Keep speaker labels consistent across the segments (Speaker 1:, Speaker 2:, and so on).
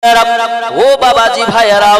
Speaker 1: ও বাবাজি ভাইয়েরা,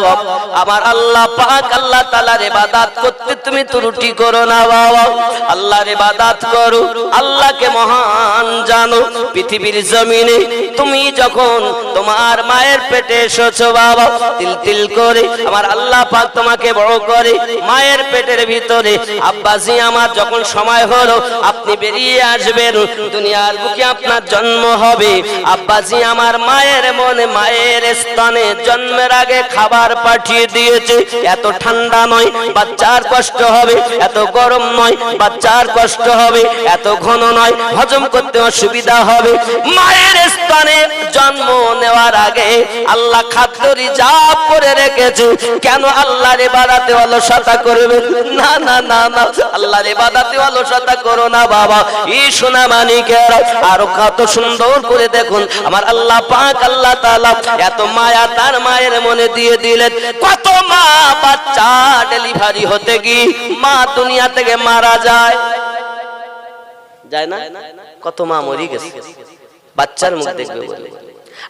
Speaker 1: আমার আল্লাহ পাক আল্লাহ তাআলার ইবাদত করতে তুমি ত্রুটি করো না বাবা। আল্লাহর ইবাদত করো, আল্লাহকে মহান জানো। পৃথিবীর জমিনে তুমি যখন তোমার মায়ের পেটে এসেছো বাবা, তিল তিল করে আমার আল্লাহ পাক তোমাকে বড় করে মায়ের পেটের ভিতরে। আব্বাজি আমার যখন সময় হলো আপনি বেরিয়ে আসবেন, দুনিয়ার বুকে আপনার জন্ম হবে। আব্বাজি আমার মায়ের মনে মায়ের স্তনে জন্মের আগে খাবার পাঠিয়ে দিয়েছে। এত ঠান্ডা নয় বাচ্চার কষ্ট হবে, এত গরম নয় বাচ্চার কষ্ট হবে, এত ঘন নয় হজম করতে অসুবিধা হবে। মায়ের স্তনে জন্ম নেওয়ার আগে আল্লাহ খাদ্য রিজার্ভ করে রেখেছে। কেন আল্লাহর ইবাদতে অলসতা করবে না? না না না, আল্লাহর ইবাদতে অলসতা করো না বাবা। এই সোনা মানিকেরা আরো কত সুন্দর করে দেখুন, আমার আল্লাহ পাক আল্লাহ তাআলা এত মায়া তার মায়ের মনে দিয়ে দিলেন। কত মা বাচ্চা ডেলিভারি হতে গিয়ে মা দুনিয়া থেকে মারা যায়, যায় না? কত মা মরে গেছে বাচ্চার মুখ দেখবে বলে।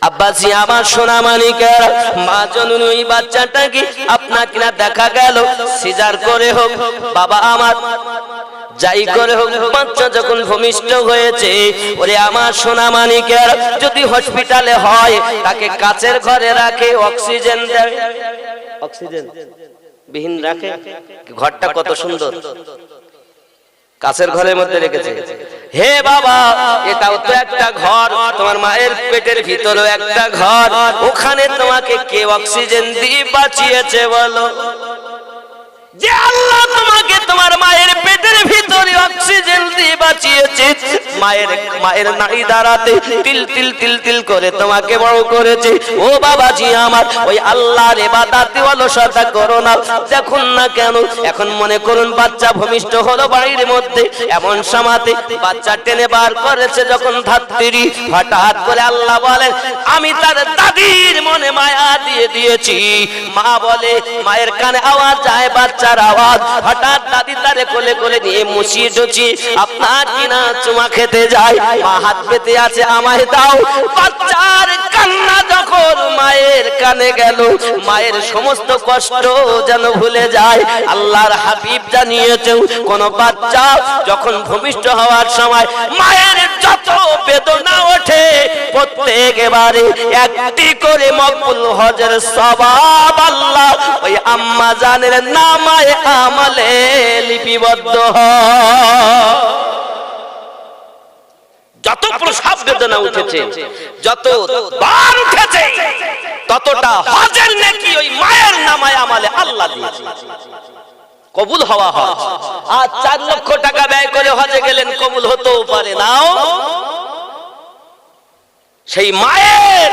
Speaker 1: আব্বাজি আমার সোনা মানিকেরা, মা জননী ওই বাচ্চাটাকে আপনাকে না দেখা গেল সিজার করে হোক, বাবা আমার যাই করে হোক, বাচ্চা যখন ভূমিষ্ঠ হয়েছে, ওরে আমার সোনা মানিকের, যদি হসপিটালে হয় তাকে কাচের ঘরে রাখে, অক্সিজেন দেয়, অক্সিজেন বিহীন রাখে। ঘরটা কত সুন্দর, কাচের ঘরের মধ্যে রেখেছে। হে বাবা, এটাও তো একটা ঘর, তোমার মায়ের পেটের ভিতরেও একটা ঘর। ওখানে তোমাকে কে অক্সিজেন দিয়ে বাঁচিয়েছে বলো? যে আল্লাহ তোমাকে তোমার মায়ের পেটের ভিতরে অক্সিজেন দিয়ে বাঁচিয়েছে, মায়ের নাড়ি দ্বারাতে তিল তিল তিল তিল করে তোমাকে বড় করেছে। ও বাবাজি আমার, ওই আল্লাহর ইবাদতে অলসতা করো না। দেখুন না কেন, এখন মনে করুন বাচ্চা ভূমিষ্ঠ হলো বাড়ির মধ্যে, এমন সময়তে বাচ্চা টেনে বার করেছে যখন ধাত্রী, হঠাৎ করে আল্লাহ বলেন আমি তার দাদির মনে মায়া দিয়ে দিয়েছি। মা বলে, মায়ের কানে আওয়াজ যায় বাচ্চার আওয়াজ, হঠাৎ দাদি তারে কোলে কোলে নিয়ে মুছিয়ে টুচিয়ে আপনার কিনা চুমা খেতে যায়। মা হাত পেতে আছে, আমায় দাও। বাচ্চার কান্না যখন মায়ের কানে গেল, মায়ের সমস্ত কষ্ট যেন ভুলে যায়। আল্লাহর হাবিব জানিয়েছেন, কোন বাচ্চা যখন ভূমিষ্ঠ হওয়ার সময় মায়ের যত বেদনা ওঠে, প্রত্যেকবারে একটি করে মকবুল হজের সওয়াব আল্লাহ ওই আম্মা জানের নামায়ে আমলে লিপিবদ্ধ হয়। যত প্রসব বেদনা উঠেছে, যত বার উঠেছে, ততটা হজের নেকি ওই মায়ের নামায়ে আমলে আল্লাহ দিয়েছে। কবুল হওয়া হজ। আর 4 লক্ষ টাকা ব্যয় করে হজে গেলেন, কবুল হতেও পারে নাও। সেই মায়ের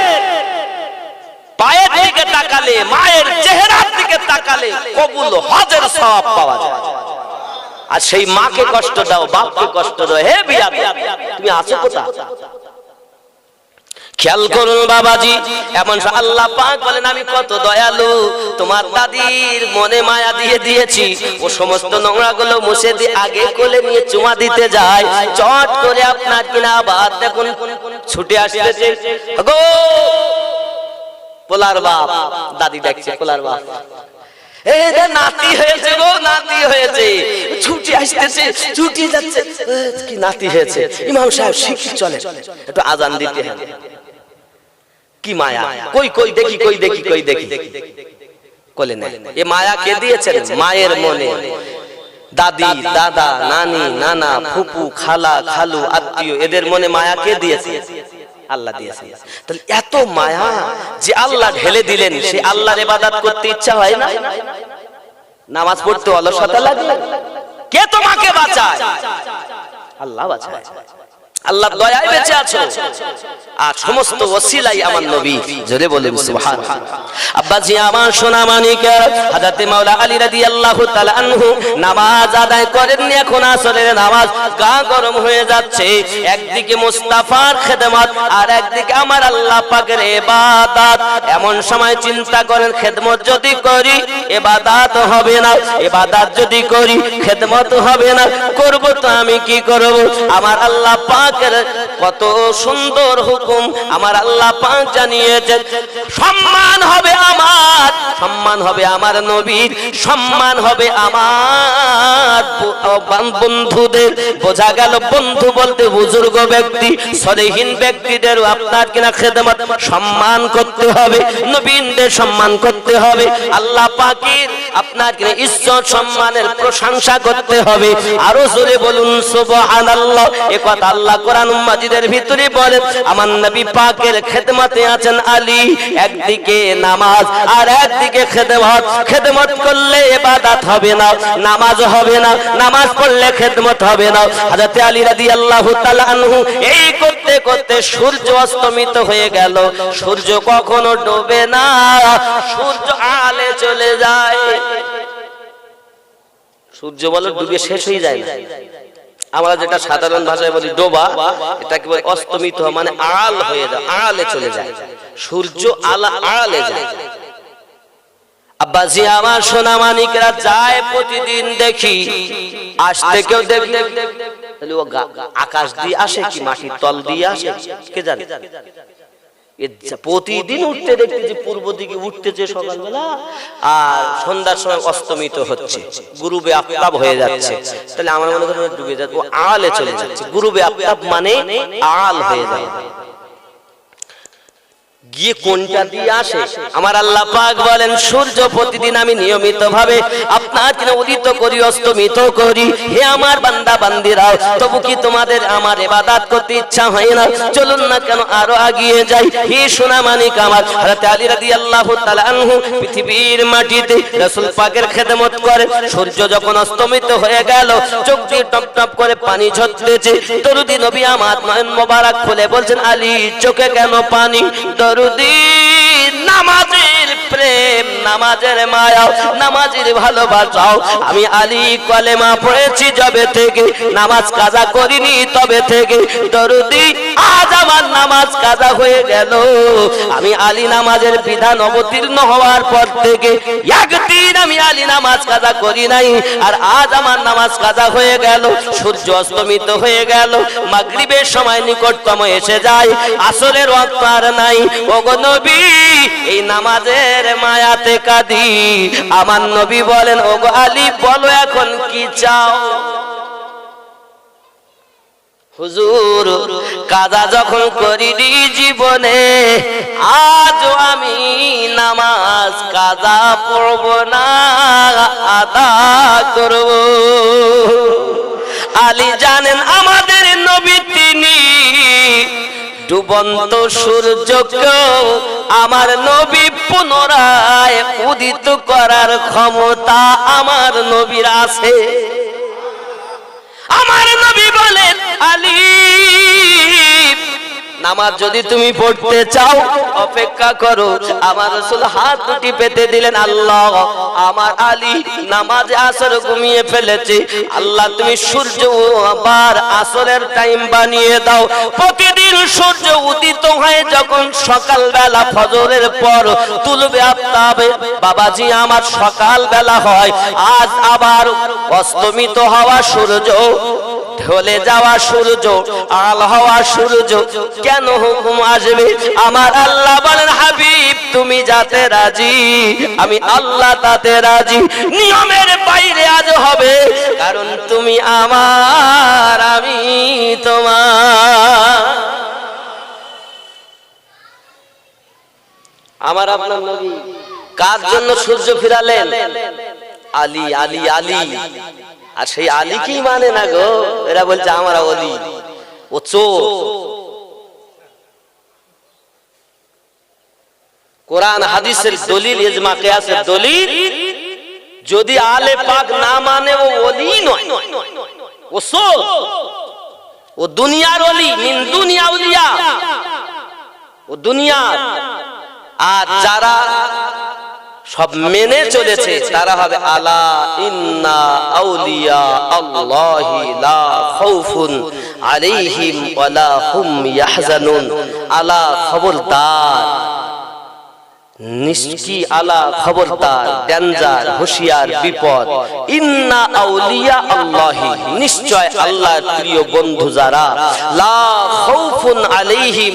Speaker 1: পায়ের দিকে তাকালে, মায়ের চেহারার দিকে তাকালে কবুল হজের সওয়াব পাওয়া যায়। আর সেই মাকে কষ্ট দাও, বাপকে কষ্ট দাও, হে বিয়া তুমি আছো কোথায়? খেয়াল করুন বাবাজি, এমন আল্লাহ পাক বলেন আমি কত দয়ালু, তোমার দাদির মনে মায়া দিয়ে দিয়েছি। ও সমস্ত নোংরা গুলো মুছে দিয়ে আগে কোলে নিয়ে চুমা দিতে যায়, চট করে আপনার কিনা আবার দেখুন ছুটে আসতেছে, গো পোলার বাপ, দাদি ডাকছে পোলার বাপ, নাতি হয়েছে গো, নাতি হয়েছে, ছুটি আসতেছে, ছুটি যাচ্ছে, কি নাতি হয়েছে, ইমাম সাহেব শিখি চলে একটু আজান দিতে হবে। কি মায়া, কই কই দেখি, কই দেখি, কই দেখি, কোলে নেই। এ মায়া কে দিয়েছেন? মায়ের মনে দাদি, দাদা, নানি, নানা, ফুপু, খালা, খালু, আত্মীয়, এদের মনে মায়া কে দিয়েছে? আল্লাহ দিয়েছে। তাহলে এত মায়া যে আল্লাহ ঢেলে দিলেন, সে আল্লাহর ইবাদত করতে ইচ্ছা হয় না? নামাজ পড়তে অলসতা লাগে? কে তোমাকে বাঁচায়? আল্লাহ বাঁচায়। আল্লাহর দয়ায় বেঁচে আছো, আর সমস্ত ওসিলাই আমার নবী। জোরে বলেন সুবহানাল্লাহ। আব্বাজি আমার সোনা মানিকের, হযরত মাওলা আলী রাদিয়াল্লাহু তাআলা আনহু নামাজ আদায় করেননি, এখন আসরের নামাজ, গা গরম হয়ে যাচ্ছে। একদিকে মুস্তাফার খেদমত, আর একদিকে আমার আল্লাহ পাকের ইবাদত। এমন সময় চিন্তা করেন, খেদমত যদি করি ইবাদত হবে না, ইবাদত যদি করি খেদমত হবে না, করব তো আমি কি করব? আমার আল্লাহ পাক কত সুন্দর হুকুম আমার আল্লাহ পাক জানিয়েছেন। সম্মান হবে আমার, সম্মান হবে আমার নবীর, সম্মান হবে আমার বন্ধুদের। বোঝা গেল বন্ধু বলতে বুজুর্গ ব্যক্তি, সলেহীন ব্যক্তিদেরও আপনার কিনা খেদমত সম্মান করতে হবে, নবীনদের সম্মান করতে হবে, আল্লাহ পাকের আপনার কিনা ইজ্জত সম্মানের প্রশংসা করতে হবে। আরো জোরে বলুন সুবহানাল্লাহ। এ কথা আল্লাহ কোরআন মাজিদের ভিতরে বলেন। আমার নবী পাকের খেদমতে আছেন আলী, একদিকে নামাজ আর একদিকে খেদমত। খেদমত করলে ইবাদত হবে না, নামাজ হবে না, নামাজ পড়লে খেদমত হবে না। হযরত আলী রাদিয়াল্লাহু তাআলা আনহু এই করতে করতে সূর্য অস্তমিত হয়ে গেল। সূর্য কখনো ডোবে না, সূর্য আলে চলে যায়। সূর্য বলে ডুবে শেষ হয়ে যায় না, আমরা যেটা সাধারণ ভাষায় বলি ডোবা, এটাকে বলে অস্তমিত, মানে আড়াল হয়ে যায়, আড়ালে চলে যায়। সূর্য আড়ালে যায়। আব্বাজি আমার সোনা মানিকরা যায় প্রতিদিন দেখি, আসতে কেউ দেখবে তাহলে ও আকাশ দিয়ে আসে কি মাটির তল দিয়ে আসে কে জানে। প্রতিদিন উঠতে দেখতে যে পূর্ব দিকে উঠতেছে সকালবেলা, আর সন্ধ্যার সময় অস্তমিত হচ্ছে, গুরুবে আফতাব হয়ে যাচ্ছে। তাহলে আমার মনে হয় ডুবে যাচ্ছে, ও আলে চলে যাচ্ছে। গুরুবে আফতাব মানে আল হয়ে যায়। গিয়ে কোনটা দিয়ে আসে? আমার আল্লাহ পাক বলেন সূর্য প্রতিদিন আমি নিয়মিত ভাবে আপনার কিনা উদিত করি, অস্তমিত করি। হে আমার বান্দা বান্দিরাও, তবু কি তোমাদের আমার ইবাদত করতে ইচ্ছা হয় না? চলুন না কেন আরো এগিয়ে যাই। হে সোনা মানিক আমার, হযরত আলী রাদিয়াল্লাহু তাআলা আনহু পৃথিবীর মাটিতে রাসূল পাকের খেদমত করে। সূর্য যখন অস্তমিত হয়ে গেল, চোখ দিয়ে টপ টপ করে পানি ঝরতেছে। দরুদি নবী আমার নয়ন মোবারক খুলে বলছেন, আলী চোখে কেন পানি? নামাজের প্রেম, নামাজের মায়া, নামাজের ভালোবাসাও। আমি আলী কলেমা পড়েছি যবে থেকে, নামাজ কাজা করিনি তবে থেকে। দরুদি আজ আমার নামাজ কাজা হয়ে গেল। আমি আলী নামাজের বিধান অবতীর্ণ হওয়ার পর থেকে একদিন আমি আলী নামাজ কাজা করি নাই, আর আজ আমার নামাজ কাজা হয়ে গেল। সূর্য অস্তমিত হয়ে গেল, মাগরিবের সময় নিকটতম এসে যায়, আসরের ওয়াক্ত আর নাই। ওগো নবী, এই নামাজের মায়াতে কাঁদি। আমার নবী বলেন, ওগো আলী বলো এখন কি চাও? হুজুর কাজা যখন করিনি জীবনে, আজও আমি নামাজ কাজা পড়ব না, আদা করব। আলী জানেন আমাদের নবী তিনি ডুবন্ত সূর্যকেও আমার নবী পুনরায় উদিত করার ক্ষমতা আমার নবীর আছে। আমার নবী বলেন, আলী নামাজ যদি তুমি পড়তে চাও অপেক্ষা করো। আমার রাসূল হাত দুটি পেতে দিলেন, আল্লাহ আমার আলী নামাজে আসর ঘুমিয়ে ফেলেছে, আল্লাহ তুমি সূর্য আবার আসরের টাইম বানিয়ে দাও। প্রতিদিন সূর্য উদিত হয় যখন সকাল বেলা ফজরের পর তুলবে আফতাবে, বাবাজি আমার সকাল বেলা হয়, আজ আবার অস্তমিত হওয়া সূর্য, ঢলে যাওয়া সূর্য, আল হওয়া সূর্য, কেন হুকুম আসবে? আমার আল্লাহ বলেন, হাবিব তুমি যাতে রাজি, আমি আল্লাহ তাতে রাজি। নিয়মের বাইরে আজ হবে, কারণ তুমি আমার, আমি তোমার। আমার আপনার নবী কার জন্য সূর্য ফিরালেন? আলী, আলী, আলী। আর সেই আলীকেই মানে না গো, এরা বলছে আমরা ওলি, ও চোর। কোরআন হাদিসের দলিল, ইজমা কিয়াসের দলিল, যদি আলে পাক না মানে ও ওলি নয়, ও চোর, ও দুনিয়ার ওলি, মিন দুনিয়া উলিয়া, ও দুনিয়া। আর যারা সব মেনে চলেছে তারা হবে আলা ইন্না আউলিয়া আল্লাহি লা খাউফুন আলাইহিম ওয়ালা হুম ইয়াহজানুন। আলা খবরদার, নিষ্কি আলা খবরদার, ডেঞ্জার, হুঁশিয়ার, বিপদ। ইন্না আউলিয়া আল্লাহি, নিশ্চয় আল্লাহর প্রিয় বন্ধু যারা, লা খাউফুন আলাইহিম,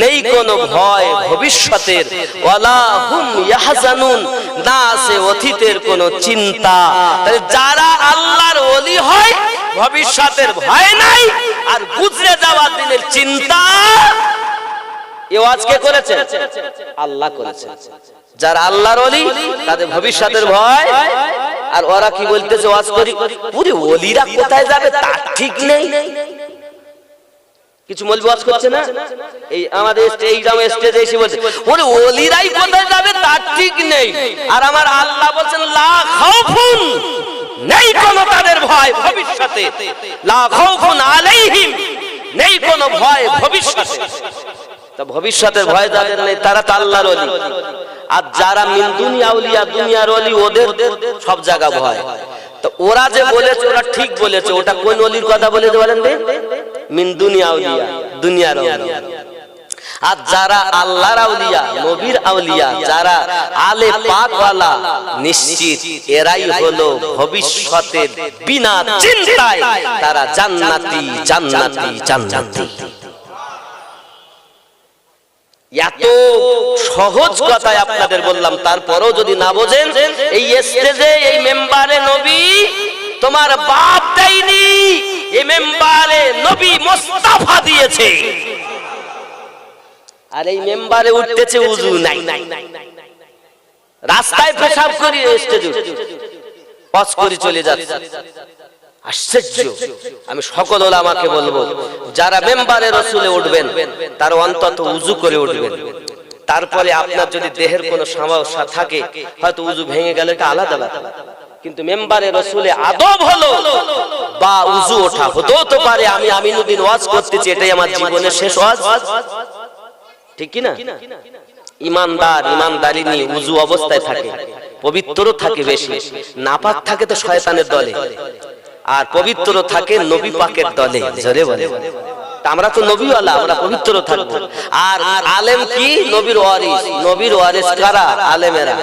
Speaker 1: নেই কোনো ভয় ভবিষ্যতের, ওয়ালা হুম ইয়াহজানুন, না আছে অতীতের কোনো চিন্তা। তাহলে যারা আল্লাহর ওলি হয় ভবিষ্যতের ভয় নাই, আর গুজরে যাওয়া দিনের চিন্তা এ ওয়াজ কে করেছে? আল্লাহ করেছে। যারা আল্লাহর ওলি তাদের ভবিষ্যতের ভয়। আর ওরা কি বলতেছে ওয়াজ করি, পুরো ওলিরা কোথায় যাবে তার ঠিক নেই। কিছু মৌলবি ওয়াজ করছে না, এই আমাদের এই গ্রামে স্টেজে এসে বলছে ওরে ওলিরাই কোথায় যাবে তার ঠিক নেই। আর আমার আল্লাহ বলেন লা খাউফুন, নেই কোনো তাদের ভয় ভবিষ্যতে, লা খাউফুন আলাইহিম, নেই কোনো ভয় ভবিষ্যতে। তো ভবিষ্যতের ভয় যাদের নেই তারা তো আল্লাহর ওলি। আর যারা মিন দুনিয়া আউলিয়া, দুনিয়ার ওলি, ওদের সব জায়গা ভয়। তো ওরা যে বলেছে ওরা ঠিক বলেছে, ওটা কোন ওলির কথা বলেছে বলেন তো? মিন দুনিয়া আউলিয়া, দুনিয়ার আউলিয়া। আর যারা আল্লাহর আউলিয়া, নবীর আউলিয়া, যারা আলে পাক ওয়ালা, নিশ্চিত এরাই হলো ভবিষ্যতের বিনা চিন্তায় তারা জান্নাতি, জান্নাতি, জান্নাতি। এত সহজ কথাই আপনাদের বললাম, তারপরেও যদি না বোঝেন, এই স্টেজে এই মেম্বারে নবী তোমার বাপ দেয়নি, এই মেম্বারে নবী মুস্তাফা দিয়েছে। আর এই মেম্বারে উঠতেছে উযু নাই, রাস্তায় পেশাব করি স্টেজে পাস করে চলে যাচ্ছে। আশ্চর্য। আমি সকল ওলামাকে বলবো, যারা মেম্বারে রাসূলে উঠবেন তার অন্তত উযু করে উঠবেন। তারপরে আপনার যদি দেহের কোনো সমস্যা থাকে, হয়তো উযু ভেঙে গেলে এটা আলাদা ব্যাপার, কিন্তু মেম্বারে রাসূলে আদব হলো বা উযু ওঠা। হতেও তো পারে আমি আমিনুদ্দিন ওয়াজ করতেছি, এটাই আমার জীবনের শেষ ওয়াজ, ঠিক কি না? ইমানদার ইমানদারি নিয়ে উযু অবস্থায় থাকে, পবিত্র থাকে, বেশি নাপাক থাকে তো শয়তানের দলে, আর পবিত্র থাকে নবী পাকের দলে। জোরে বলে, আমরা তো নবীওয়ালা, আমরা পবিত্র থাকবো। আর আলেম কি? নবীর ওয়ারিস। নবীর ওয়ারিস কারা? আলেমেরা।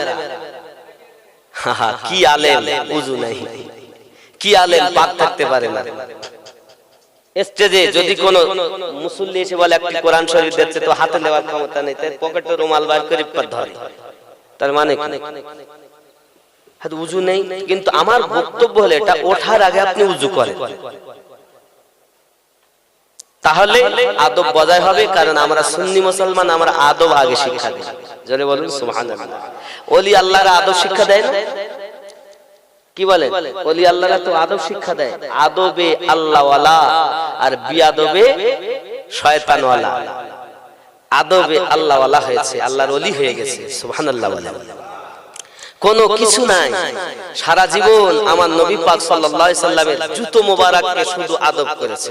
Speaker 1: কি আলেম উযু নাই, কি আলেম পাক থাকতে পারে না। স্টেজে যদি কোন মুসল্লি এসে বলে একটি কোরআন শরীফ দিচ্ছে, তো হাতে নেওয়ার ক্ষমতা নেই, তাই পকেটে রুমাল বার করে ধরে, তার মানে উযু নেই। কিন্তু আমার বক্তব্য হলো এটা ওঠার আগে আপনি উযু করেন, তাহলে আদব বজায় হবে। কারণ আমরা সুন্নি মুসলমান, আমরা আদব আগে শিক্ষা দিই। জোরে বলুন সুবহানাল্লাহ। ওলি আল্লাহর আদব শিক্ষা দেয় না? কি বলেন? ওলি আল্লাহরা তো আদব শিক্ষা দেয়। আদবে আল্লাহওয়ালা আর বিআদবে শয়তানওয়ালা। আদবে আল্লাহওয়ালা হয়েছে, আল্লাহর ওলি হয়ে গেছে। সুবহানাল্লাহ। কোনো কিছু নাই, সারা জীবন আমার নবী পাক সাল্লাল্লাহু আলাইহি সাল্লামের জুতো মোবারককে শুধু আদব করেছে।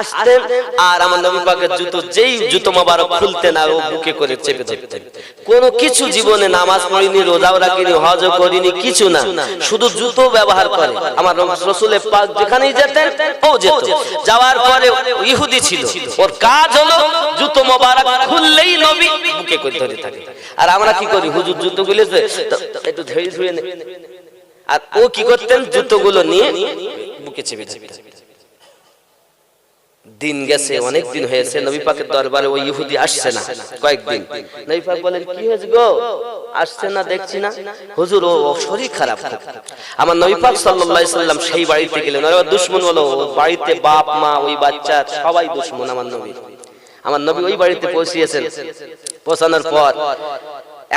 Speaker 1: আসতেন আর আমার নবী পাকের জুতো, যেই জুতো মোবারক খুলতেন আর ও বুকে করে চেপে ধরতেন। কোনো কিছু জীবনে নামাজ পড়িনি, রোজাও রাখিনি, হজও করিনি, কিছু না, শুধু জুতো ব্যবহার করে। আমার রাসূল পাক যেখানেই যেতেন ও যেত। যাওয়ার পরে ইহুদি ছিল, ওর কাজ হলো জুতো মোবারক খুললেই নবী বুকে করে ধরে থাকে। আর আমরা কি করি? হুজুর জুতো খুলেছে একটু ধরে ধরে, আর ও কি করতেন? জুতোগুলো নিয়ে বুকে চেপে চেপে। দিন গেছে, অনেক দিন হয়েছে, নবী পাকের দরবারে ওই ইহুদি আসছে না কয়েকদিন। নবী পাক বলেন, কি হয়েছে গো, আসছে না দেখছি না? হুজুর ও শরীর খারাপ। আমার নবী পাক সাল্লাল্লাহু আলাইহি সাল্লাম সেই বাড়িতে গেলেন, আর দুশমন হলো বাড়িতে, বাপ মা ওই বাচ্চা সবাই দুশমন আমার নবী। আমার নবী ওই বাড়িতে পৌঁছিয়েছেন। পৌঁছানোর পর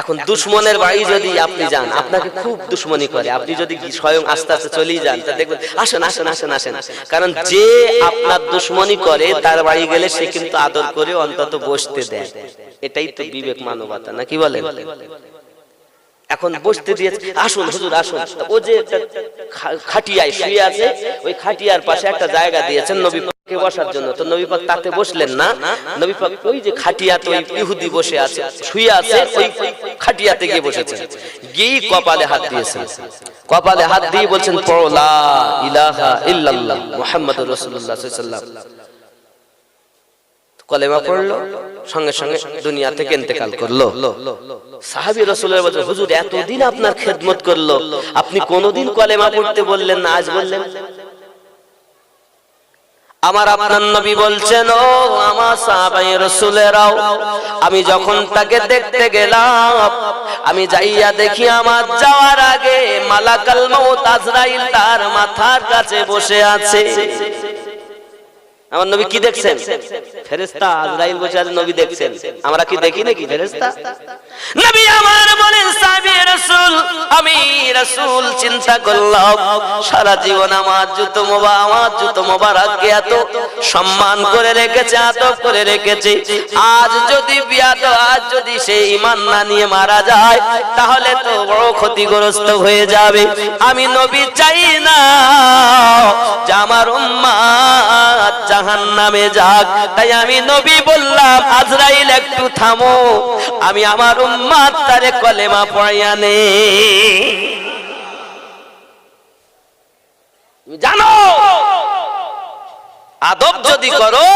Speaker 1: এখন দুশমনের বাড়ি যদি আপনি যান, আপনাকে খুব দুশমনি করে। আপনি যদি স্বয়ং আস্তে আস্তে চলেই যান, তা দেখবেন আসেন আসেন আসেন আসেন। কারণ যে আপনার দুশমনি করে তার বাড়ি গেলে সে কিন্তু আদর করে অন্তত বসতে দেয়। এটাই তো বিবেক, মানবতা, নাকি বলেন? এখন বসতে দিয়েছে, আসুন হুজুর আসুন। ও যে একটা খাটিয়ায় শুয়ে আছে, ওই খাটিয়ার পাশে একটা জায়গা দিয়েছেন নবী পাককে বসার জন্য। তো নবী পাক তাতে বসলেন না, নবী পাক ওই যে খাটিয়াতে ওই ইহুদি বসে আছে, শুয়ে আছে, ওই খাটিয়াতে গিয়ে বসেছেন। গিয়ে কপালে হাত দিয়েছেন, কপালে হাত দিয়ে বলছেন, পড়ো লা ইলাহা ইল্লাল্লাহ মুহাম্মাদুর রাসূলুল্লাহ সাল্লাল্লাহু আলাইহি ওয়াসাল্লাম। কলেমা পড়লো, সঙ্গে সঙ্গে দুনিয়া থেকে ইন্তেকাল করলো। সাহাবী রাসূলের বললেন, হুজুর এতদিন আপনার খেদমত করলো, আপনি কোনোদিন কলেমা পড়তে বললেন না, আজ বললেন? আমার আপনার নবী বলছেন, ও আমার সাহাবায়ে রাসূলেরাও, আমি যখন তাকে দেখতে গেলাম, আমি যাইয়া দেখি আমার যাওয়ার আগে মালাকাল মউত আজরাইল তার মাথার কাছে বসে আছে। আমার নবী কি দেখছেন? ফেরেশতা আজরাইল বসে আছে, নবী দেখছেন। আমরা কি দেখি নাকি ফেরেশতা? নবী আমার বলেন, সাহাবী রাসূল, আমি রাসূল চিন্তা করলাম, সারা জীবন আমার জুতো মোবারককে এত সম্মান করে রেখেছে, আদব করে রেখেছে, আজ যদি সে ঈমান না নিয়ে মারা যায়, তাহলে তো বড় ক্ষতিগ্রস্ত হয়ে যাবে। আমি নবী চাই না যে আমার উম্মত জাহান্নামে যাক, তাই আমি নবী বললাম, আজরাইল একটু থামো, আমি আমার উম্মত তারে কলেমা পড়াইয়া নে। জানো, আদব যদি করো,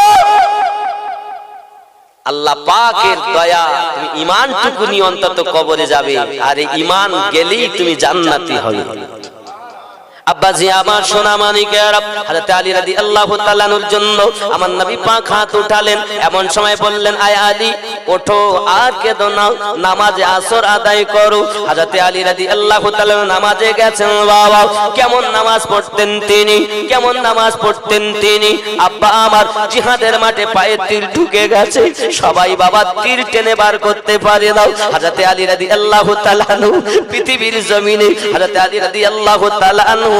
Speaker 1: আল্লাহ পাকের দয়া, তুমি ঈমানটুকু নিয়ে অন্তত কবরে যাবে, আর এই ঈমান গেলেই তুমি জান্নাতি হবে। আব্বাজি আমার সোনা মানিকের, হযরত আলী রাদিয়াল্লাহু তাআলা আনহুর জন্য আমার নবী পাক হাত উঠালেন, এমন সময় বললেন, আয় আলী ওঠো, আর কেঁদো না, নামাজে আসর আদায় করো। হযরত আলী রাদিয়াল্লাহু তাআলা নামাজে গেছেন। বাবা কেমন নামাজ পড়তেন তিনি, আব্বা আমার জিহাদের মাঠে পায়ে তীর ঢুকে গেছে, সবাই বাবা তীর টেনে বার করতে পারে না। হযরত আলী রাদিয়াল্লাহু তাআলা আনহু পৃথিবীর জমিনে হযরত আলী রাদিয়াল্লাহু তাআলা আনহু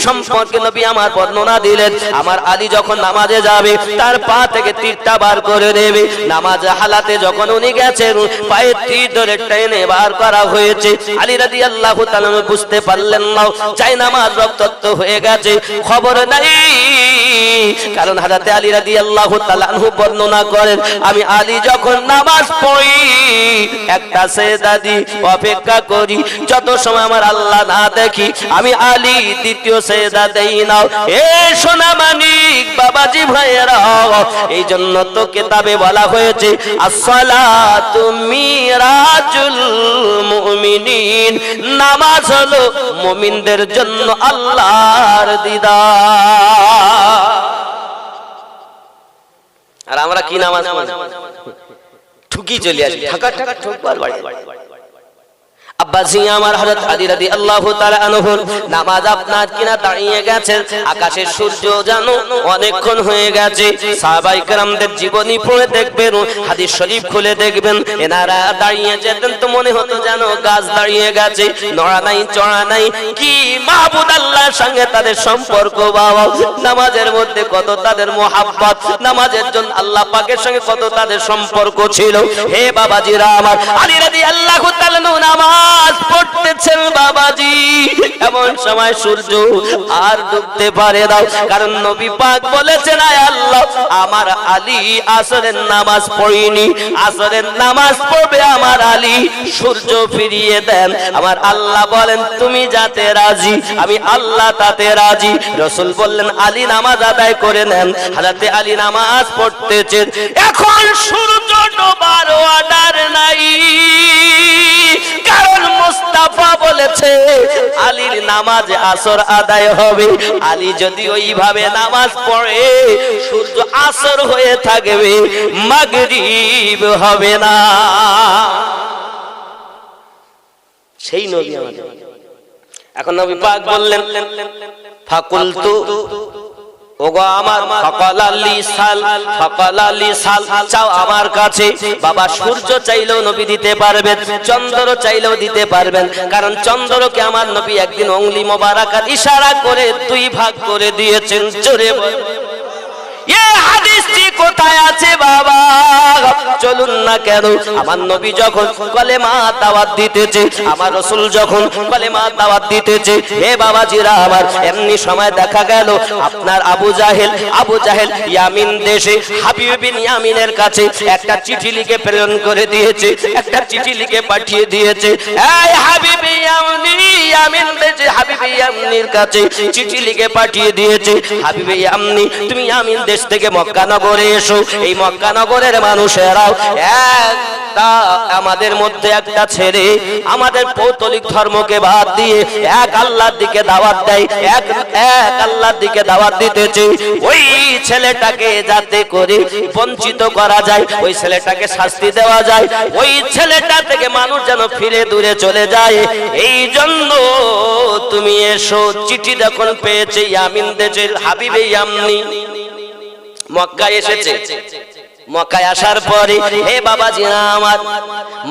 Speaker 1: সম্পর্কে নবী আমার বর্ণনা দিলেন, আমার আলী যখন নামাজে যাবে, তার পা থেকে তীরটা বার করে নেবে। নামাজ হালাতে যখন উনি গেছেন, পায়ে তীর ধরে টেনে বার করা হয়েছে। আলী রাদিয়াল্লাহু তাআলা বুঝতে পারলেন না, চাই নামাজ রক্তাক্ত হয়ে গেছে, খবর নাই, কারণ হযরত আলী রাদিয়াল্লাহু তাআলা আনহু বর্ণনা করেন, আমি আলী যখন নামাজ পড়ি, একটা সেজদা দিই, অপেক্ষা করি, যত সময় আমার আল্লাহ না দেখি, আমি আলী দ্বিতীয় সেজদা দেই না। এ সোনা মানিক বাবাজি ভাইয়েরা, এই জন্য তো কিতাবে বলা হয়েছে, আসসালাতু মিরাজুল মুমিনিন, নামাজ হলো মুমিনদের জন্য আল্লাহর দিদার। আর আমরা কি নামাজ পড়ি? ঠুকি চলে আসি, ঠাকা ঠাকা ঠোকবার বাড়ি। আব্বাজি আমার হযরত আলী রাদিয়াল্লাহু তাআলা আনহু নামাজ আপনার কিনা দাঁড়িয়ে গেছেন, আকাশের সূর্য জানো অনেকক্ষণ হয়ে গেছে। সাহাবায়ে কেরামদের জীবনী পড়ে দেখবেন, হাদিস শরীফ খুলে দেখবেন, এনারা দাঁড়িয়ে যেতেন তো মনে হতো যেন গাছ দাঁড়িয়ে গেছে, নড়া নাই চড়া নাই। কি মাহবুব আল্লাহর সঙ্গে তাদের সম্পর্ক, বাবা নামাজের মধ্যে কত তাদের মোহাব্বত, নামাজের জন্য আল্লাহ পাকের সঙ্গে কত তাদের সম্পর্ক ছিল। হে বাবাজিরা আমার, আলী রাদিয়াল্লাহু তাআলা নামাজ পড়তেছেন বাবাজি, এমন সময় সূর্য আর ডুবতে পারে না, কারণ নবী পাক বলেছেন, আয় আল্লাহ আমার আলী আসরের নামাজ পড়িনি, আসরের নামাজ পড়বে আমার আলী, সূর্য ফিরিয়ে দেন। আমার আল্লাহ বলেন, তুমি যাতে রাজি, আমি আল্লাহ তাতে রাজি। রাসূল বললেন, আলী নামাজ আদায় করে নেন। হযরত আলী নামাজ পড়তেছেন, এখন সূর্য ডোবার অর্ডার নাই, কারণ মুস্তাফা বলেছে আলীর নামাজ আসর আদায় হবে। আলী যদি ওইভাবে নামাজ পড়ে, সূর্য আসর হয়ে থাকবে, মাগরিব হবে না। সেই নবী আমাদের। এখন নবী পাক বললেন, ফাকুলতু, ওগো আমার, ফাকালালি সাল, চাও আমার কাছে। বাবা সূর্য চাইলেও নবী দিতে পারবেন, চন্দ্র চাইলেও দিতে পারবেন, কারণ চন্দ্রকে আমার নবী একদিন অঙ্গুলি মোবারকাত ইশারা করে দুই ভাগ করে দিয়েছেন। জোরে বল, এই হাদিসটি কোথায় আছে বাবা? চলুন না কেন, আমার নবী যখন কলেমা দাওয়াত দিতেছে, আমার রাসূল যখন কলেমা দাওয়াত দিতেছে, হে বাবাজিরা আমার, এমনি সময় দেখা গেল আপনার আবু জাহেল ইয়ামিন দেশে হাবিব বিন ইয়ামিনের কাছে একটা চিঠি লিখে প্রেরণ করে দিয়েছে, একটা চিঠি লিখে পাঠিয়ে দিয়েছে, এই হাবিব ইয়ামিন, ইয়ামিন দেশে হাবিবে ইয়ামনির কাছে চিঠি লিখে পাঠিয়ে দিয়েছে, হাবিবে ইয়ামনি তুমি ইয়ামিন দেশ থেকে মক্কা নগরে এসো। এই মক্কা নগরের মানুষেরাও আমাদের মধ্যে একটা ছেড়ে আমাদের পৌতলিক ধর্মকে বাদ দিয়ে এক আল্লাহর দিকে দাওয়াত দেয়, এক আল্লাহর দিকে দাওয়াত দিতেছে। ওই ছেলেটাকে যাতে করে বঞ্চিত করা যায়, ওই ছেলেটাকে শাস্তি দেওয়া যায়, ওই ছেলেটা থেকে মানুষ যেন ফিরে দূরে চলে যায়, এই জন্য তুমি এসো। চিঠি যখন পেয়েছে ইয়ামিন দেশের হাবিবে ইয়ামনি মক্কায় এসেছে। মক্কায় আসার পরে হে বাবাজি আমার,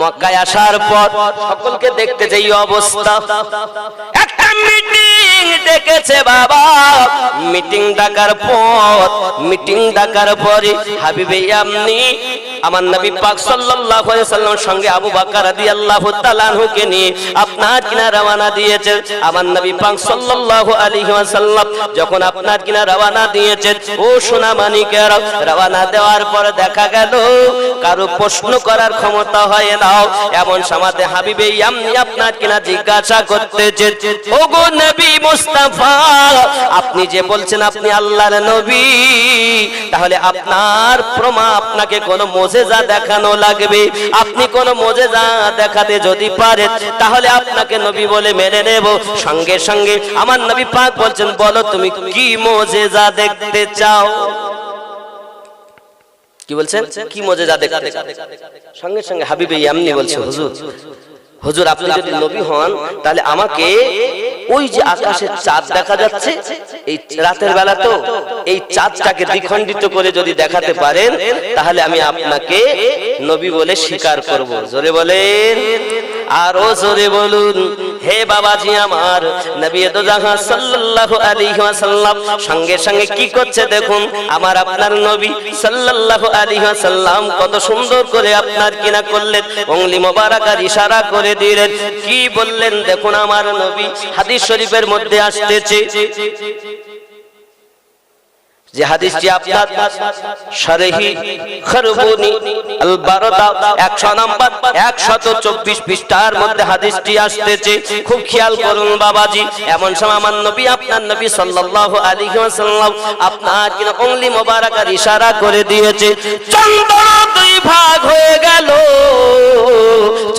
Speaker 1: মক্কায় আসার পর সকলকে দেখতে যে অবস্থা, একটা মিটিং ডেকেছে বাবা। মিটিং ডাকার পরে হাবিবে ইয়ামনি আমার নবী পাক সাল্লাল্লাহু আলাইহি ওয়াসাল্লামের সঙ্গে আবু বকর রাদিয়াল্লাহু তাআলা আনহুকে নিয়ে আপনার কিনা রওনা দিয়েছেন। আমার নবী পাক সাল্লাল্লাহু আলাইহি ওয়াসাল্লাম যখন আপনার কিনা রওনা দিয়েছেন, ও সোনা মানিকেরা, রওনা দেওয়ার পর দেখা গেল কারো প্রশ্ন করার ক্ষমতা হয় না। এমন সমাতে হাবিবে ইয়ামনি আপনার কিনা জিজ্ঞাসা করতেছেন, ওগো নবী মুস্তাফা, আপনি যে বলছেন আপনি আল্লাহর নবী, তাহলে আপনার প্রমাণ, আপনাকে কোন মুজিজা দেখানো লাগবে। আপনি কোন মুজিজা দেখাতে যদি পারেন তাহলে আপনাকে নবী বলে মেনে নেব। সঙ্গে সঙ্গে আমার নবী পাক বলছেন, বলো তুমি কি মুজিজা দেখতে চাও? কি বলছেন? কি মুজিজা দেখতে চাও? সঙ্গে সঙ্গে হাবিবে ইয়ামনি বলছে, হুজুর আপনি যদি নবী হন তাহলে আমাকে ওই যে আকাশের চাঁদ দেখা যাচ্ছে এই রাতের বেলা, তো এই চাঁদটাকে দ্বিখণ্ডিত করে যদি দেখাতে পারেন তাহলে আমি আপনাকে নবী বলে স্বীকার করব। জোরে বলেন, আরো জোরে বলুন। হে বাবাজি আমার, নবী দো জাহান সাল্লাল্লাহু আলাইহি ওয়াসাল্লাম সঙ্গে সঙ্গে কি করছে দেখুন। আমার আপনার নবী সাল্লাল্লাহু আলাইহি ওয়াসাল্লাম কত সুন্দর করে আপনার কিনা করলেন, উংলি মোবারকার ইশারা করে দিলেন। কি বললেন দেখুন আমার নবী, হাদিস শরীফের মধ্যে আসতেছে যে হাদিসটি আপনার শারহি খরবুনি আল বারদা 100 নম্বর 124 পৃষ্ঠার মধ্যে হাদিসটি আসতেছে। খুব খেয়াল করুন বাবাজি। এমন সময় আমার নবী আপনার নবী সাল্লাল্লাহু আলাইহি ওয়াসাল্লাম আপনার কিনা উংলি মোবারকার ইশারা করে দিয়েছে। চন্দ্র দুই ভাগ হয়ে গেল।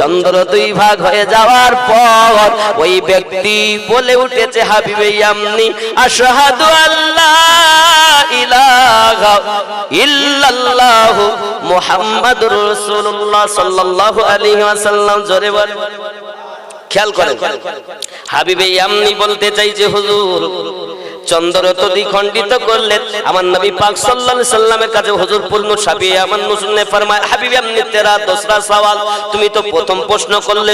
Speaker 1: চন্দ্র দুই ভাগ হয়ে যাওয়ার পর ওই ব্যক্তি বলে উঠেছে, হাবিবে ইয়ামনি, আশহাদু আল্লাহ ইলাহা ইল্লাল্লাহু মুহাম্মাদুর রাসূলুল্লাহ সাল্লাল্লাহু আলাইহি ওয়াসাল্লাম। জোরে বল। খেয়াল করেন, হাবিবে ইয়ামনি বলতে চাই যে হুজুর চন্দ্র তো দ্বিখণ্ডিত করলেন। আমার নবী পাক সাল্লাল্লাহু আলাইহি সাল্লামের কাছে হুজুর পূর্ণ সাবি আমার নূর ने फरमाया হাবিব আমনি তেরা दूसरा सवाल, তুমি তো প্রথম প্রশ্ন করলে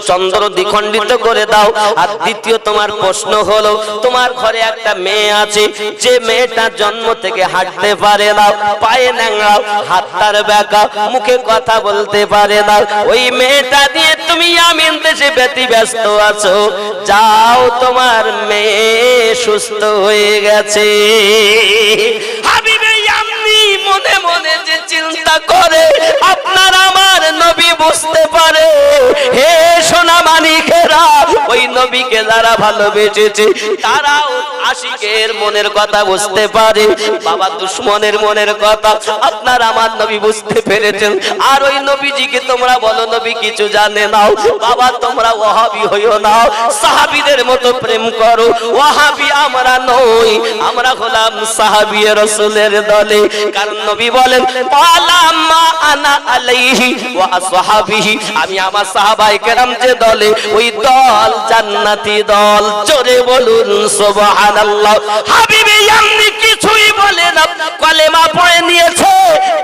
Speaker 1: চন্দ্র দ্বিখণ্ডিত করে দাও, আর দ্বিতীয় তোমার প্রশ্ন হলো তোমার ঘরে একটা মেয়ে আছে, যে মেয়েটা জন্ম থেকে হাঁটতে পারে না, পায়ে ন্যাংরা, হাতটার বেঁকা, মুখে কথা বলতে পারে না, ওই মেয়েটা দিয়ে তুমি ইয়ামিন দেশে ব্যতিব্যস্ত আছো, যাও তোমার মেয়ে সুস্থ হয়ে গেছে। হাবিবে ইয়ামনি মনে মনে যে চিন্তা করে আপনার আমার নবী বুঝতে পারে। হে সোনা মানিকেরা, ওই নবীকে যারা ভালোবেসেছে তারাও আশিকের মনের কথা বুঝতে পারে। বাবা দুশমনের মনের কথা আপনার আমার নবী বুঝতে পেরেছেন। আর ওই নবীজিকে তোমরা বলো নবী কিছু জানে না। বাবা তোমরা ওয়াহাবি হইও না, সাহাবীদের মতো প্রেম করো। ওয়াহাবি আমরা নই, আমরা হলাম সাহাবী রাসূলের দলে। কারণ নবী বলেন পালামা আনা আলাইহি ওয়া আসহাবিহি, আমি আমার সাহাবায়ে কেরাম যে দলে, ওই দল জান্নাতি দল। জোরে বলুন সুবহানাল্লাহ। হাবিবে ইয়ামনি কিছুই বলে না, কলেমা পড়ে নিয়েছে,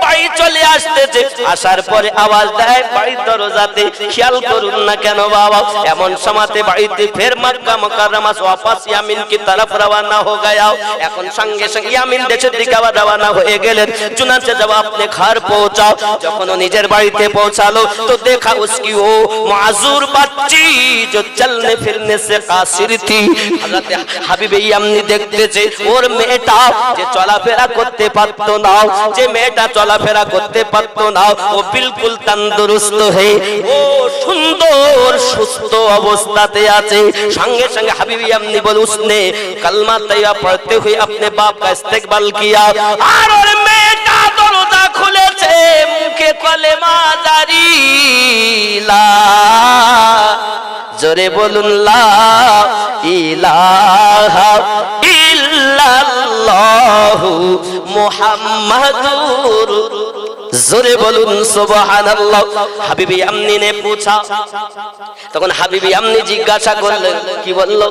Speaker 1: বাড়ি চলে আসতেছে। আসার পরে আওয়াজ দেয় বাড়ির দরজাতে। খেয়াল করুন না কেন বাবা, এমন সময়তে বাড়িতে ফের মক্কা মুকাররমা ওয়াপাস ইয়ামিন কি तरफ रवाना हो गया। এখন সঙ্গে সঙ্গে ইয়ামিন দেশের দিকে রওনা হয়ে গেলেন। चुनाचे जब अपने घर पहुंचा, যখন নিজের বাড়িতে পৌঁছালো তো দেখা उसकी वो माजूर बच्ची जो चलने फिरने से कासिर थी। हजरत হাবিবে ইয়ামনি দেখতেছে ওর মেয়েটা যে চলাফেরা করতে পারতো না, যে মেয়েটা চলাফেরা করতে পারতো না, ও বিলকুল তন্দুরুস্ত হয়ে ও সুন্দর সুস্থ অবস্থাতে আছে। সঙ্গে সঙ্গে হাবিবি আমনি বলে উসনে কালমা তাইবা পড়তে हुए अपने बाप का इस्तेकबाल किया। আর ওর মেয়েটা দরজা খুলেছে, মুখে কলেমা জারি, লা জোরে বলুন লা ইলাহা ইল্লাল্লাহু মুহাম্মাদুর, জোরে বলুন সুবহানাল্লাহ। হাবিবি আমনি ने पूछा, তখন হাবিবি আমনি জিজ্ঞাসা করলেন, কি বলল?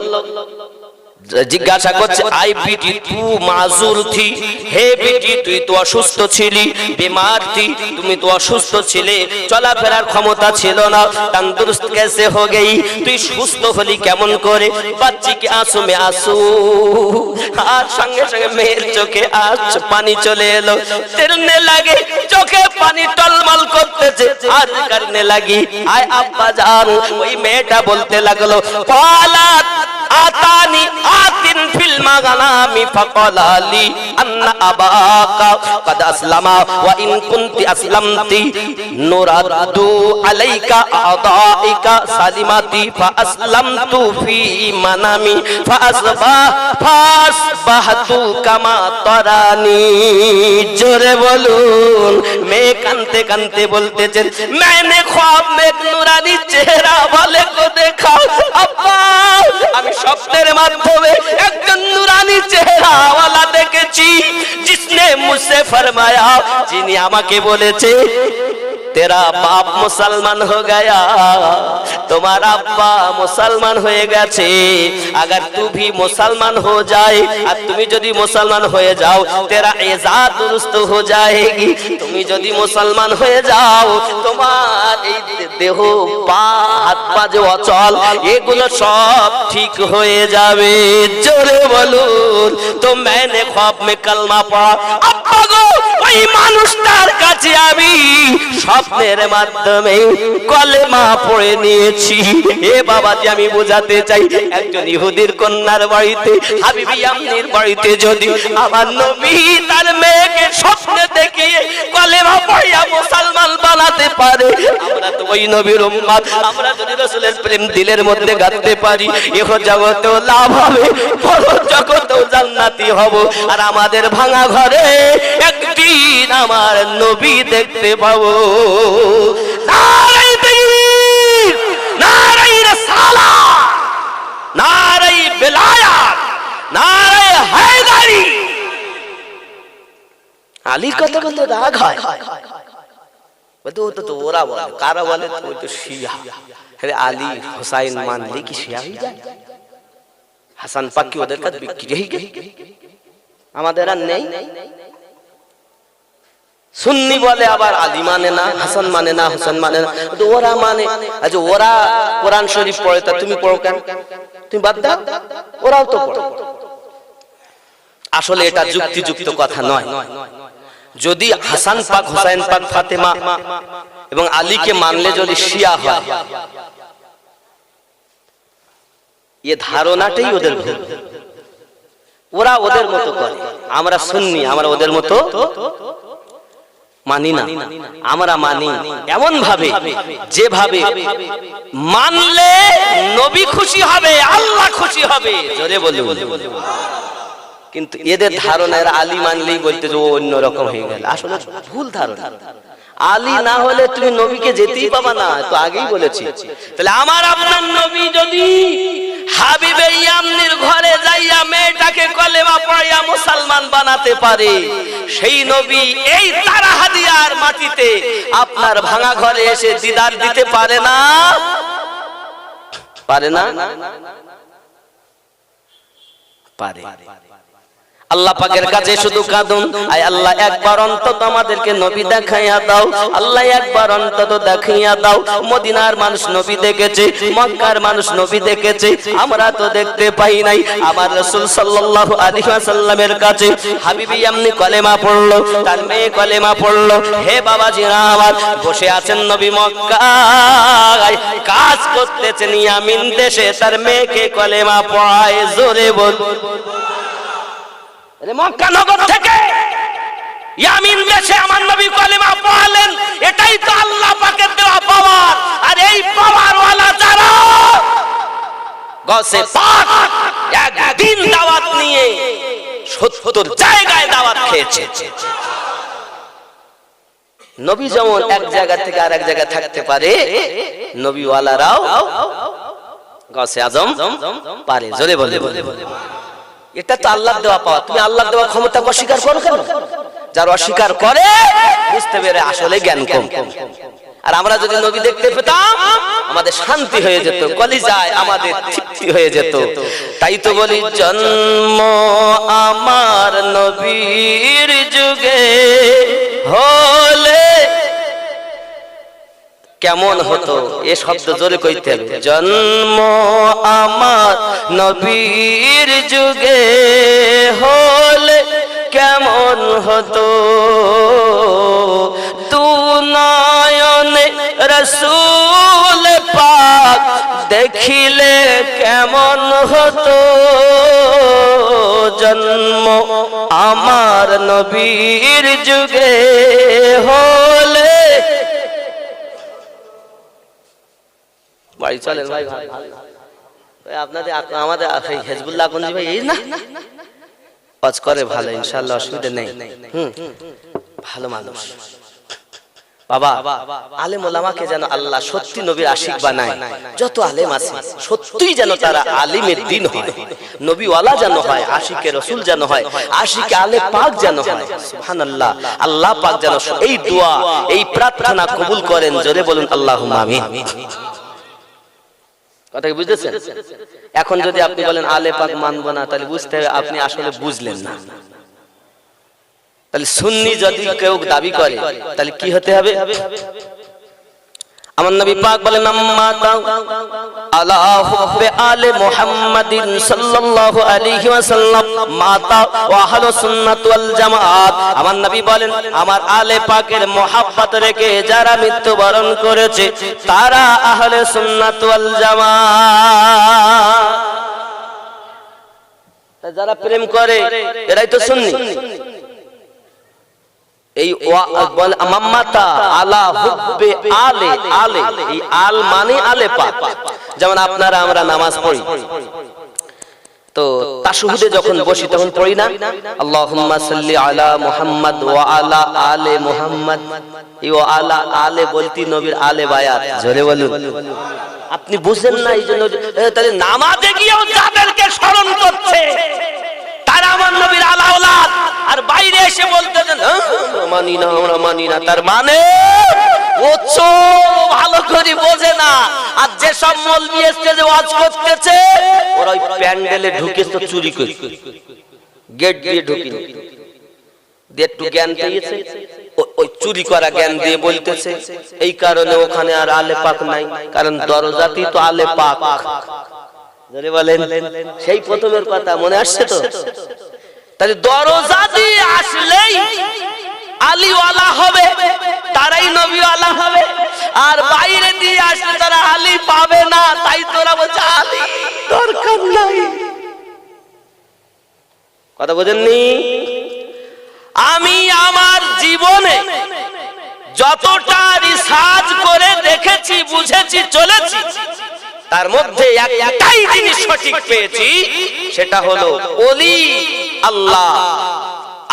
Speaker 1: জিজ্ঞাসা করছে, আই বেটি তু মাজুর থি, হে বেটি তুই তো অসুস্থ ছিলি, বিমার থি, তুমি তো অসুস্থ ছিলে, চলাফেরার ক্ষমতা ছিল না, তন্দুরুস্ত कैसे हो गई, তুই সুস্থ হলি কেমন করে? বাচ্চি কি आंसू में आंसू, আর সঙ্গে সঙ্গে মেয়ের চোখে পানি চলে এলো, তেরনে লাগে, চোখে পানি টলমল করতেছে, আর করনে লাগি, আয় আব্বা জান। ওই মেয়েটা বলতে লাগলো, পালাত আতানি আতিন ফিল মাগানামি ফাকালা লি আন্না আবাকা কাদ আসলামা ওয়া ইন কুনতি আসলামতি নুরাদ্দু আলাইকা আদাইকা সালিমাতি ফা আসলামতু ফি মানামি ফা আসবাহতু কামা তারানি। জোরে বলুন। মেয়ে কানতে কানতে বলতেছেন, मैंने ख्वाब में नूरानी चेहरा वाले को देखा, अब्बा আমি স্বপ্নের মাধ্যমে একজন নুরানি চেহারাওয়ালা দেখেছি, जिसने मुझसे फरमाया, যিনি আমাকে বলেছে, तेरा बाप मुसलमान हो गया, तुम्हारा अब्बा मुसलमान हो গেছে, अगर तू भी मुसलमान हो जाए, আর তুমি যদি মুসলমান হয়ে যাও, तेरा इज़्ज़त दुरुस्त हो जाएगी, তুমি যদি মুসলমান হয়ে যাও, তোমার এই দেহ পা হাত পা যে অচল, এগুলো সব ঠিক হয়ে যাবে। জোরে বলুন। তো मैंने ख्वाब में कलमा पढ़ा, अब्बा गो ওই মানুষটার কাছে আমি স্বপ্নের মাধ্যমে কলেমা পড়ে নিয়েছি। এ বাবাজি আমি বোঝাতে চাই, একজন ইহুদির কন্যার বাড়িতে, হাবিবি আমনির বাড়িতে যদি আমার নবী তার মেয়েকে স্বপ্নে দেখিয়ে কলেমা পড়িয়া মুসলমান বানাতে পারে, আমরা তো ওই নবীর উম্মত, আমরা যদি রাসূলের প্রেম দিলের মধ্যে গাঁথতে পারি, ইহ জগতেও লাভ হবে, পর জগতেও জান্নাতি হব। আর আমাদের ভাঙা ঘরে একদিন আমার নবী দেখতে পাবো। নারাই তাকবীর, নারাই রিসালাত, নারাই বেলায়াত, নারাই হায়দারি। আলীর কথা বলতে রাগ হয়, বলতে তো ওরা বলে, কারা বলে তো শিয়া। আরে আলী হুসাইন মানলে কি শিয়া হয়ে যায়? হাসান পাক কি ওদের কাছে বিক্রি হয়ে গেছে? আমাদের আর নেই। সুন্নি বলে আবার আলী মানে না, হাসান মানে না, হুসাইন মানে না, তো ওরা মানে। আচ্ছা ওরা কোরআন শরীফ পড়ে, তা তুমি পড়ো কেন? তুমি বাদ দাও, ওরাও তো পড়ে। আসলে এটা যুক্তিযুক্ত কথা নয়। যদি হাসান পাক, হুসাইন পাক, ফাতেমা এবং আলীকে মানলে যদি শিয়া হয়, ये ধারণাটাই ওদের ভুল। ওরা ওদের মতো করে, আমরা সুন্নি, আমরা ওদের মতো মানি না। আমরা মানি এমন ভাবে, যেভাবে মানলে নবী খুশি হবে, আল্লাহ খুশি হবে। জোরে বলুন। কিন্তু এদের ধারণা, এরা আলী মানলেই বলতে যে ও অন্য রকম হয়ে গেল। আসলে ভুল ধারণা। আলী না হলে তুমি নবীকে যেতেই পাবা না, তো আগেই বলেছি। তাহলে আমার আপনার নবী যদি হাবিবে ইয়ামনির ঘরে যাইয়া মেয়েটাকে কলেমা পড়াইয়া মুসলমান বানাতে পারে, সেই নবী এই তারাহাদিয়ার মাটিতে আপনার ভাঙা ঘরে এসে দিদার দিতে পারে না? পারে না? পারে। আল্লাহ পাকের কাছে শুধু কাঁদুন, আয় আল্লাহ একবার অন্তত আমাদেরকে নবী দেখাইয়া দাও, আল্লাহ একবার অন্তত দেখাইয়া দাও। মদিনার মানুষ নবী দেখেছে, মক্কার মানুষ নবী দেখেছে, আমরা তো দেখতে পাই নাই। আমার রাসূল সাল্লাল্লাহু আলাইহি ওয়াসাল্লামের কাছে হাবিবি এমনি কলেমা পড়লো, তার মেয়ে কলেমা পড়লো। হে বাবাজিরা আমার, বসে আছেন নবী মক্কায়, কাজ করতেছেন ইয়ামিন দেশে, তার মেয়েকে কলেমা পড়ায়। জোরে বল। মক্কা নগর থেকে ইয়ামিন দেশে আমার নবী কালিমা পড়লেন। এটাই তো আল্লাহ পাকের দেওয়া পাওয়ার। আর এই পাওয়ার ওয়ালা যারা গসে পাক একদিন দাওয়াত নিয়ে ৭০ জায়গায় দাওয়াত খেয়েছে। নবী যেমন এক জায়গা থেকে আরেক জায়গায় থাকতে পারে, নবী ওয়ালারাও গসে আজম পারে। জোরে বলে, এটা তো আল্লাহর দেওয়া পাওয়া। তুমি আল্লাহর দেওয়া ক্ষমতা অস্বীকার করো কেন? যারা অস্বীকার করে বুঝতে পেরে আসলে জ্ঞান কম। আর আমরা যদি নবী দেখতে পেতাম আমাদের শান্তি হয়ে যেত, কলিজায় আমাদের তৃপ্তি হয়ে যেত। তাই তো বলি, জন্ম আমার নবীর যুগে হলে কেমন হতো। এ শব্দ জোরে কইতে হবে। জন্ম আমার নবীর যুগে হলে কেমন হতো, তু নয়নে রসূল পাক দেখিলে কেমন হতো। জন্ম আমার নবীর যুগে হলে। বাড়ি চলেন ভাই, আপনাদের আমাদের হেজবুল্লাহ গঞ্জি ভাই এই না কাজ করে ভালো, ইনশাআল্লাহ অসুবিধা নেই। ভালো মানুষ বাবা। আলেম ওলামাকে যেন আল্লাহ সত্যি নবীর আশিক বানায়। যত আলেম আছে সত্যিই যেন তারা আলিমের দিন হয়, নবী ওয়ালা যেন হয়, আশিকে রাসূল যেন হয়, আশিকে আলে পাক যেন হয়। সুবহানাল্লাহ। আল্লাহ পাক যেন এই দোয়া এই প্রার্থনা কবুল করেন। জোরে বলুন আল্লাহুম্মা আমিন। কথা কি বুঝতেছেন? এখন যদি আপনি বলেন আলে পাক মানব না, তাহলে বুঝতে হবে আপনি আসলে বুঝলেন না। তাহলে সুন্নি যদি কেউ দাবি করে তাহলে কি হতে হবে? আমার নবী পাক বলেন, আম্মাতা আলা হুব্বে আলে মুহাম্মাদিন সাল্লাল্লাহু আলাইহি ওয়াসাল্লাম মাতা ওয়া আহলুস সুন্নাত ওয়াল জামাত। আমার নবী বলেন, আমার আলে পাকের মহব্বত রেখে যারা মৃত্যুবরণ করেছে তারা আহলে সুন্নাত ওয়াল জামাত। যারা প্রেম করে এরাই তো সুন্নি। এই মাম্মাতা আলা হুব্বে আলে, আলে এই আল মানে আলে পাক। যেমন আপনারা আমরা নামাজ পড়ি তো তাশহুদে যখন বসি তখন পড়ি না আল্লাহুম্মা সাল্লি আলা মুহাম্মাদ ওয়া আলা আলে মুহাম্মাদ। এই ওয়া আলা আলে বলতি নবীর আলে বায়াত। জোরে বলুন। আপনি বুঝেন না এই জন্য তাহলে নামাজে গিয়েও যাদেরকে স্মরণ করছে তারা আমার নবীর আলা আওলাদ, আর বাইরে এসে বলতেছেন মানি না, আমরা মানি না। তার মানে ও ভালো করে বোঝে না। আর যে সব মৌলবি স্টেজে ওয়াজ করতেছে ওরা ওই প্যান্ডেলে ঢুকেছে তো চুরি করে, গেট দিয়ে ঢুকিনি, একটু জ্ঞান পেয়েছে ওই চুরি করা জ্ঞান দিয়ে বলতেছে। এই কারণে ওখানে আর আলে পাক নাই, কারণ দরজাতেই তো আলে পাক। বলেন সেই প্রথমের কথা মনে আসছে তো? তাহলে দরজা দিয়ে আসলেই আলীওয়ালা হবে, তারাই নবীওয়ালা হবে। আর বাইরে দিয়ে আসলে তারা আলী পাবে না। তাই তোরা বলছে আলী দরকার নাই। কথা বোঝেননি? আমি আমার জীবনে যতটা রিসার্চ করে দেখেছি, বুঝেছি, চলেছি, তার মধ্যে একটাই জিনিস সঠিক পেয়েছি, সেটা হলো ওলি আল্লাহ,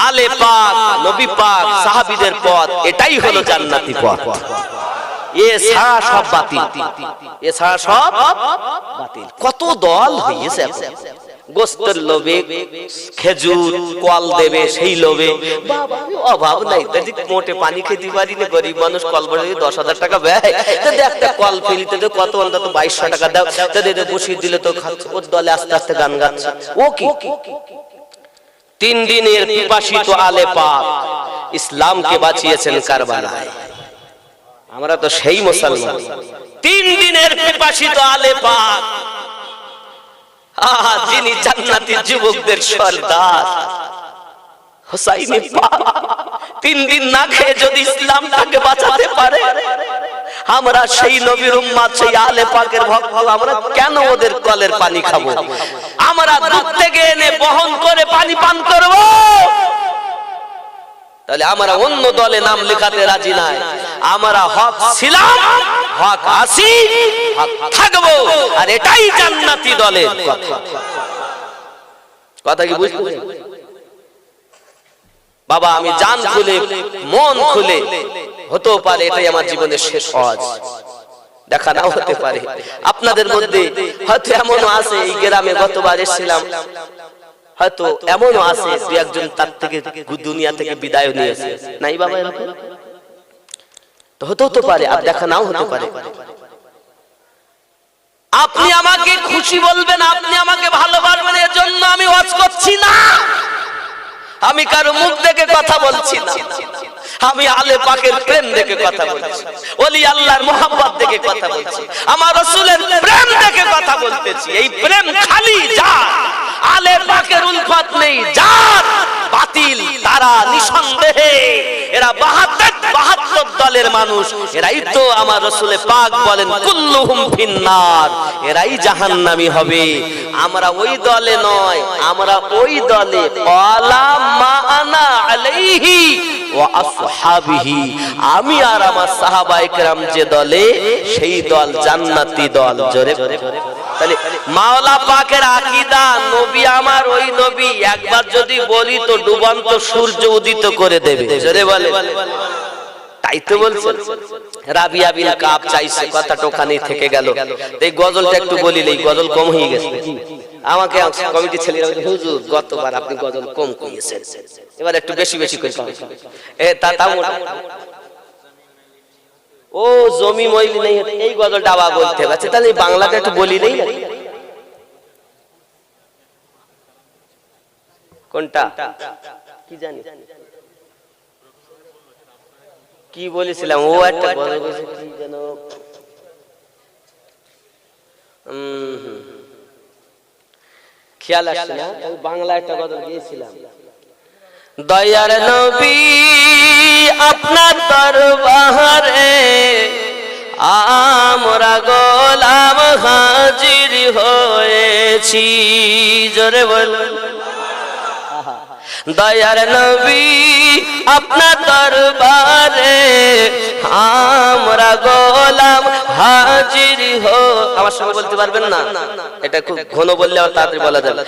Speaker 1: আলে পাক, নবী পাক, সাহাবীদের পথ, এটাই হলো জান্নাতি পথ। এছাড়া সব বাতিল, এছাড়া সব বাতিল। কত দল হয়েছে গোস্তের লোভে, খেজুর কল দেবে সেই লোভে। অভাব নাই, মোটে পানি খেতে পারি না, গরিব মানুষ কল ভরে 10,000 টাকা ব্যয়, একটা কল ফেলিতে কত অন্তত 2200 টাকা দাও, বসিয়ে দিলে তো ওর দলে আস্তে আস্তে গান গাচ্ছে। ও কি 3 দিনের পিপাসিত আলে পাক ইসলামকে বাঁচিয়েছেন কারবালায়। আমরা তো সেই মুসলমান। 3 দিনের পিপাসিত আলে পাক, যিনি জান্নাতি যুবকদের সরদার হুসাইন পাক 3 দিন না খেয়ে যদি ইসলামটাকে বাঁচাতে পারে, আমরা সেই নবীর উম্মত, সেই আলে পাকের ভক্ত, আমরা কেন ওদের কলের পানি খাবো? আমরা দূর থেকে এনে বহন করে পানি পান করব? তাহলে আমরা অন্য দলে নাম লেখাতে রাজি নাই। আমরা হক ছিলাম, হক আছি, হক থাকবো, আর এটাই জান্নাতি দলের কথা। কথা কি বুঝতে? বাবা আমি জান খুলে মন খুলে, হতেও পারে এটাই আমার জীবনের শেষ হজ, দেখা নাও হতে পারে। আপনাদের মধ্যে হয়তো এমনও আছে, এই গ্রামে গতবার এসেছিলাম, হয়তো এমনও আছে দু একজন তার থেকে দুনিয়া থেকে বিদায় নিয়েছে, নাই বাবা? এরকম তো হতেও তো পারে, আর দেখা নাও হতে পারে। আপনি আমাকে খুশি বলবেন, আপনি আমাকে ভালোবাসবেন, এর জন্য আমি ওয়াজ করছি না। আমি কারো মুখ দেখে কথা বলছি না, আমি আলে পাকের প্রেম দেখে কথা বলছি, ওলি আল্লাহর মোহাব্বত দেখে কথা বলছি, আমার রাসূলের প্রেম দেখে কথা বলতেছি। এই প্রেম খালি যার আলে পাকের উলফত নেই, যার বাতিল তারা নিঃসন্দেহে এরা ৭২ দলের মানুষ, এরাই তো আমার রাসূলে পাক বলেন কুল্লুহুম ফিন্নার, এরাই জাহান্নামী হবে। আমরা ওই দলে নয়, আমরা ওই দলে ওয়ালা মা আনা আলাইহি ওয়া আসহাবিহি, আমি আর আমার সাহাবায়ে কেরাম যে দলে, সেই দল জান্নাতি দল। জোরে তাহলে মাওলা পাকের আকীদা, নবী আমার ওই নবী, একবার যদি বলি তো ডুবন্ত সূর্য উদিত করে দেবে। জোরে বলে, তাই তো বলছেন। রাবিয়া বিন কাব চাইছে, কথাটা ওখানেই থেকে গেল। এই গজলটা একটু বলিলে, এই গজল কম হয়ে গেছে। আমাকে কমিটি ছেলেরা বলে, হুজুর গতবার আপনি গজল কম কইয়েছেন, এবার একটু বেশি বেশি করে ও জমি মইলি নেই, এই গজলটা আবার বলতে হবে। তাহলে বাংলাটা একটু বলি নেই না, কোনটা কি জানি কি বলেছিলাম, ও একটা গজল বলেছে কি যেন, খেয়াল আসছে না। বাংলা একটা গজল গিয়েছিলাম, দয়ার নবী আপনার দরবারে আমরা গোলাম হাজির হয়েছি। জোরে বল, দয়ার নবী আপনার দরবারে আমরা গোলাম হাজির হো। আমার সঙ্গে বলতে পারবেন না, এটা খুব ঘন বললে আবার তাড়াতাড়ি বলা যাবে।